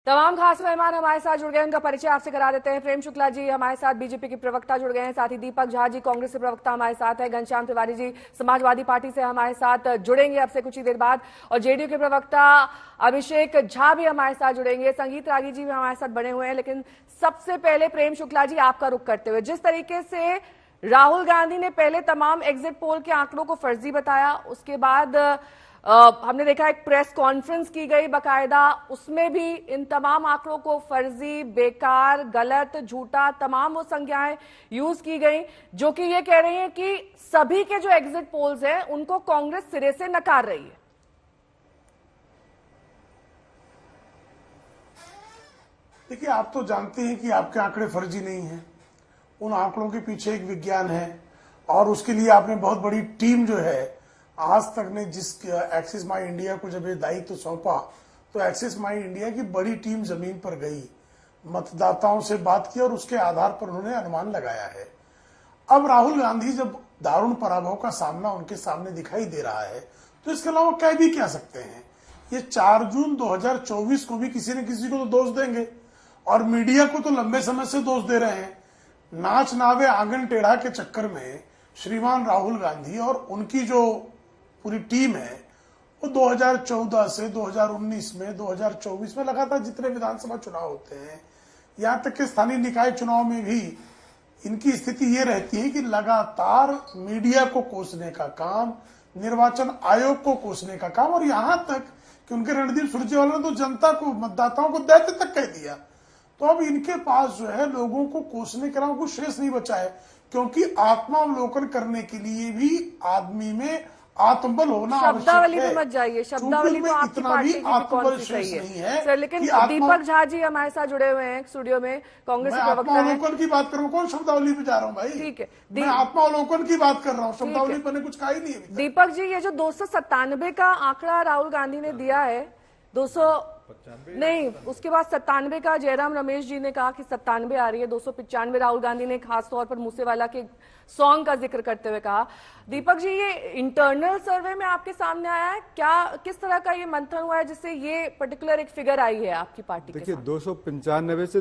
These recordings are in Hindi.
तमाम खास मेहमान हमारे साथ जुड़ गए, उनका परिचय आपसे करा देते हैं। प्रेम शुक्ला जी हमारे साथ बीजेपी के प्रवक्ता जुड़ गए हैं, साथ ही दीपक झा जी कांग्रेस के प्रवक्ता हमारे साथ है, घनश्याम तिवारी जी समाजवादी पार्टी से हमारे साथ जुड़ेंगे अब से कुछ ही देर बाद, और जेडीयू के प्रवक्ता अभिषेक झा भी हमारे साथ जुड़ेंगे, संगीत रागी जी भी हमारे साथ बने हुए हैं। लेकिन सबसे पहले प्रेम शुक्ला जी आपका रुख करते हुए, जिस तरीके से राहुल गांधी ने पहले तमाम एग्जिट पोल के आंकड़ों को फर्जी बताया, उसके बाद हमने देखा एक प्रेस कॉन्फ्रेंस की गई बकायदा, उसमें भी इन तमाम आंकड़ों को फर्जी, बेकार, गलत, झूठा तमाम वो संज्ञाएं यूज की गई, जो कि ये कह रही हैं कि सभी के जो एग्जिट पोल्स हैं उनको कांग्रेस सिरे से नकार रही है। देखिए, आप तो जानते हैं कि आपके आंकड़े फर्जी नहीं हैं। उन आंकड़ों के पीछे एक विज्ञान है, और उसके लिए आपने बहुत बड़ी टीम जो है, आज तक ने जिस एक्सिस माई इंडिया को जब ये दायित्व सौंपा, तो एक्सिस माई इंडिया की बड़ी टीम जमीन पर गई, मतदाताओं से बात की और उसके आधार पर उन्होंने अनुमान लगाया है। अब राहुल गांधी जब दारुण पराभव का सामना उनके सामने दिखाई दे रहा है, तो इसके अलावा कह भी क्या सकते हैं। ये 4 जून 2024 को भी किसी न किसी को तो दोष देंगे, और मीडिया को तो लंबे समय से दोष दे रहे हैं। नाच नावे आंगन टेढ़ा के चक्कर में श्रीमान राहुल गांधी और उनकी जो पूरी टीम है, वो 2014 से 2019 में 2024 में लगातार जितने विधानसभा चुनाव होते हैं, यहां तक कि स्थानीय निकाय चुनाव में भी इनकी स्थिति ये रहती है कि लगातार मीडिया को कोसने का काम, निर्वाचन आयोग को कोसने का काम, और यहां तक कि उनके रणदीप सुरजेवाला ने तो जनता को, मतदाताओं को दैत्य तक कह दिया। तो अब इनके पास जो है लोगों को कोसने के अलावा कुछ शेष नहीं बचा है, क्योंकि आत्मावलोकन करने के लिए भी आदमी में आत्मबल होना आवश्यक है। शब्दावली में मत जाइए, शब्दावली तो आपकी पार्टी की कौन सी सही है सर। लेकिन दीपक झा जी हमारे साथ जुड़े हुए हैं स्टूडियो में, कांग्रेस के प्रवक्ता हैं। आत्मावलोकन की बात कर रहा हूँ, कौन शब्दावली पे जा रहा हूँ भाई? ठीक है, मैं आत्मावलोकन की बात कर रहा हूँ, शब्दावली पर कुछ कहा ही नहीं है। दीपक जी, ये जो 297 का आंकड़ा राहुल गांधी ने दिया है, 295 नहीं, उसके बाद 97 का जयराम रमेश जी ने कहा कि 97 आ रही है, 295 राहुल गांधी ने खासतौर पर मूसेवाला के सॉन्ग का जिक्र करते हुए कहा। दीपक जी, ये इंटरनल सर्वे में आपके सामने आया है क्या? किस तरह का ये मंथन हुआ है जिससे ये पर्टिकुलर एक फिगर आई है आपकी पार्टी के? देखिए, 295 से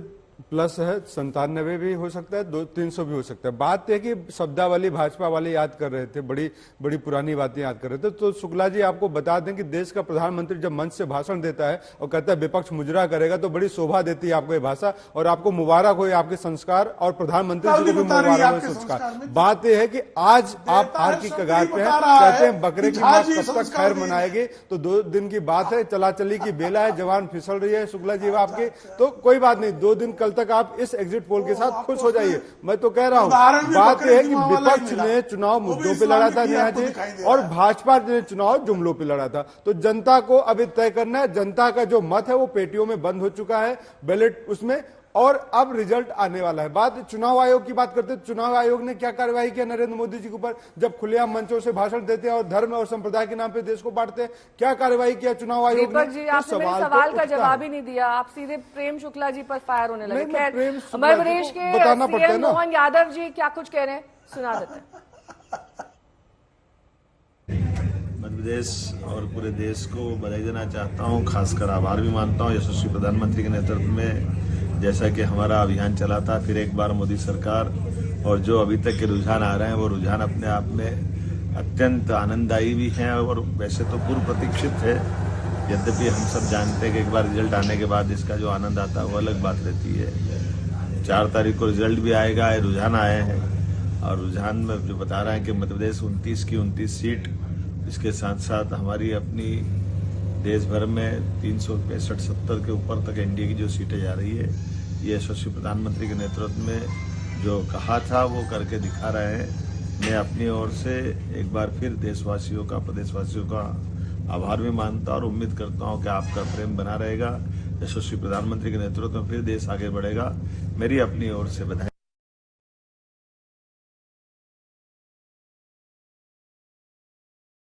प्लस है, 97 भी हो सकता है, 300 भी हो सकता है। बात है कि शब्दावली भाजपा वाले याद कर रहे थे, बड़ी बड़ी पुरानी बातें याद कर रहे थे। तो शुक्ला जी आपको बता दें कि देश का प्रधानमंत्री जब मंच से भाषण देता है और कहता है विपक्ष मुजरा करेगा, तो बड़ी शोभा देती है आपको ये भाषा, और आपको मुबारक हो आपके संस्कार, और प्रधानमंत्री जी को भी मुबारक हो संस्कार। बात यह है कि आज आप हार की कगार पे हैं, कहते हैं बकरे की मां कब तक खैर मनाएगी, तो 2 दिन की बात है, चला चली की बेला है, जवान फिसल रही है शुक्ला जी आपके, तो कोई बात नहीं, 2 दिन कल तक आप इस एग्जिट पोल के साथ खुश हो जाइए। मैं तो कह रहा हूं, बात यह है कि विपक्ष ने चुनाव मुद्दों पे लड़ा था जी, और भाजपा ने चुनाव जुमलों पे लड़ा था। तो जनता को अभी तय करना है, जनता का जो मत है वो पेटियों में बंद हो चुका है, बैलेट उसमें, और अब रिजल्ट आने वाला है। बात चुनाव आयोग की बात करते हैं, चुनाव आयोग ने क्या कार्रवाई किया नरेंद्र मोदी जी के ऊपर, जब खुलेआम मंचों से भाषण देते हैं और धर्म और संप्रदाय के नाम पे देश को बांटते हैं? क्या कार्रवाई किया चुनाव आयोग ने? जी, आपने मेरे सवाल का जवाब ही नहीं दिया, आप सीधे प्रेम शुक्ला जी पर फायर होने लगे। मध्य प्रदेश के सीएम मोहन यादव जी क्या कुछ कह रहे हैं, सुना देते हैं। मध्य प्रदेश और पूरे देश को बधाई देना चाहता हूं, खासकर आभार भी मानता हूं यशस्वी प्रधानमंत्री के नेतृत्व में, जैसा कि हमारा अभियान चला था, फिर एक बार मोदी सरकार, और जो अभी तक के रुझान आ रहे हैं वो रुझान अपने आप में अत्यंत आनंददायी भी हैं, और वैसे तो पूर्व प्रतीक्षित है। यद्यपि हम सब जानते हैं कि एक बार रिजल्ट आने के बाद इसका जो आनंद आता है वो अलग बात रहती है। 4 तारीख को रिजल्ट भी आएगा, रुझान आए हैं, और रुझान में जो बता रहे हैं कि मध्य प्रदेश 29 की 29 सीट, इसके साथ साथ हमारी अपनी देश भर में 365-70 के ऊपर तक एनडीए की जो सीटें जा रही है, ये यशस्वी प्रधानमंत्री के नेतृत्व में जो कहा था वो करके दिखा रहे हैं। मैं अपनी ओर से एक बार फिर देशवासियों का, प्रदेशवासियों का आभार भी मानता और उम्मीद करता हूं कि आपका प्रेम बना रहेगा। यशस्वी प्रधानमंत्री के नेतृत्व में फिर देश आगे बढ़ेगा। मेरी अपनी ओर से बधाई।